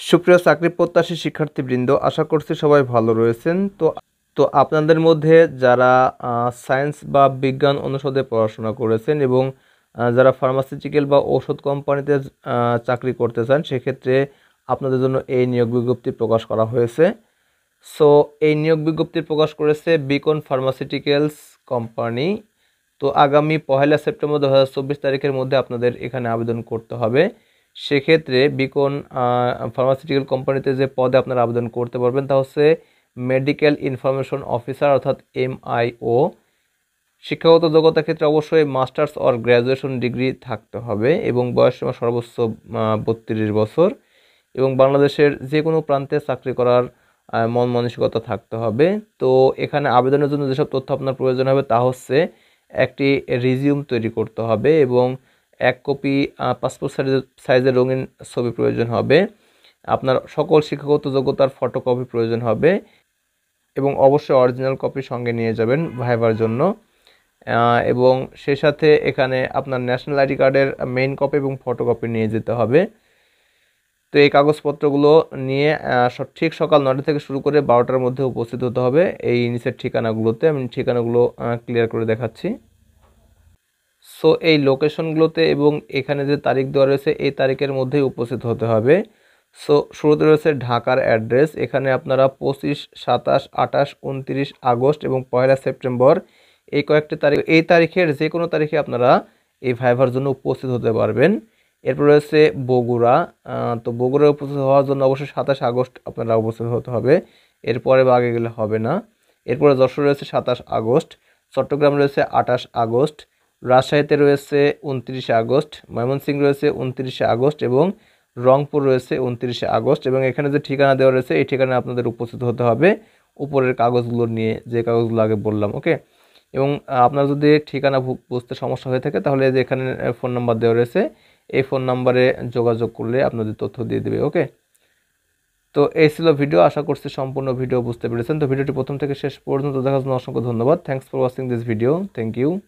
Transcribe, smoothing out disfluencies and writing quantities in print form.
সুপ্রিয় চাকরি প্রত্যাশী শিক্ষার্থীবৃন্দ, আশা করছি সবাই ভালো রয়েছেন। তো আপনাদের মধ্যে যারা সায়েন্স বা বিজ্ঞান অনুষদে পড়াশোনা করেছেন এবং যারা ফার্মাসিউটিক্যাল বা ঔষধ কোম্পানিতে চাকরি করতে চান, সেক্ষেত্রে আপনাদের জন্য এই নিয়োগ বিজ্ঞপ্তি প্রকাশ করা হয়েছে। সো এই নিয়োগ বিজ্ঞপ্তি প্রকাশ করেছে বিকন ফার্মাসিউটিক্যালস কোম্পানি। তো আগামী 1 সেপ্টেম্বর 2024 তারিখের মধ্যে আপনাদের এখানে আবেদন করতে হবে। সেক্ষেত্রে বিকন ফার্মাসিউটিক্যাল কোম্পানিতে যে পদে আপনারা আবেদন করতে পারবেন তা হচ্ছে মেডিকেল ইনফরমেশন অফিসার অর্থাৎ MIO। শিক্ষাগত যোগ্যতার ক্ষেত্রে অবশ্যই মাস্টার্স অর গ্র্যাজুয়েশন ডিগ্রি থাকতে হবে এবং বয়সসীমা সর্বোচ্চ 32 বছর এবং বাংলাদেশের যে কোনো প্রান্তে চাকরি করার মন মানসিকতা থাকতে হবে। তো এখানে আবেদনের জন্য যেসব তথ্য আপনার প্রয়োজন হবে তা হচ্ছে একটি রিজিউম তৈরি করতে হবে এবং 1 কপি পাসপোর্ট সাইজের রঙিন ছবি প্রয়োজন হবে। আপনার সকল শিক্ষাগত যোগ্যতার ফটোকপি প্রয়োজন হবে এবং অবশ্যই অরিজিনাল কপি সঙ্গে নিয়ে যাবেন ভাইবার জন্য। এবং সেই সাথে এখানে আপনার ন্যাশনাল আইডি কার্ডের মেইন কপি এবং ফটোকপি নিয়ে যেতে হবে। তো এই কাগজপত্রগুলো নিয়ে ঠিক সকাল 9টা থেকে শুরু করে 12টার মধ্যে উপস্থিত হতে হবে এই নিচের ঠিকানাগুলোতে। আমি ঠিকানাগুলো ক্লিয়ার করে দেখাচ্ছি। সো এই লোকেশনগুলোতে এবং এখানে যে তারিখ দেওয়া রয়েছে এই তারিখের মধ্যেই উপস্থিত হতে হবে। সো শুরুতে রয়েছে ঢাকার অ্যাড্রেস। এখানে আপনারা 25, 27, 28, 29 আগস্ট এবং 1 সেপ্টেম্বর এই কয়েকটি তারিখ, এই তারিখের যে কোনো তারিখে আপনারা এই ভাইভার জন্য উপস্থিত হতে পারবেন। এরপর রয়েছে বগুড়া। তো বগুড়ায় উপস্থিত হওয়ার জন্য অবশ্যই 27 আগস্ট আপনারা উপস্থিত হতে হবে, এরপরে বা আগে গেলে হবে না। এরপরে যশোর রয়েছে 27 আগস্ট, চট্টগ্রাম রয়েছে 28 আগস্ট, রাজশাহীতে রয়েছে 29 আগস্ট, ময়মনসিংহ রয়েছে 29 আগস্ট এবং রংপুর রয়েছে 29 আগস্ট। এবং এখানে যে ঠিকানা দেওয়া রয়েছে এই ঠিকানায় আপনাদের উপস্থিত হতে হবে উপরের কাগজগুলো নিয়ে, যে কাগজগুলো আগে বললাম। ওকে। এবং আপনার যদি ঠিকানা বুঝতে সমস্যা হয়ে থাকে তাহলে যে এখানে ফোন নাম্বার দেওয়া রয়েছে এই ফোন নাম্বারে যোগাযোগ করলে আপনাদের তথ্য দিয়ে দেবে। ওকে। তো এই ছিল ভিডিও। আশা করছি সম্পূর্ণ ভিডিও বুঝতে পেরেছেন। তো ভিডিওটি প্রথম থেকে শেষ পর্যন্ত দেখার জন্য অসংখ্য ধন্যবাদ। Thanks for watching this video. Thank you.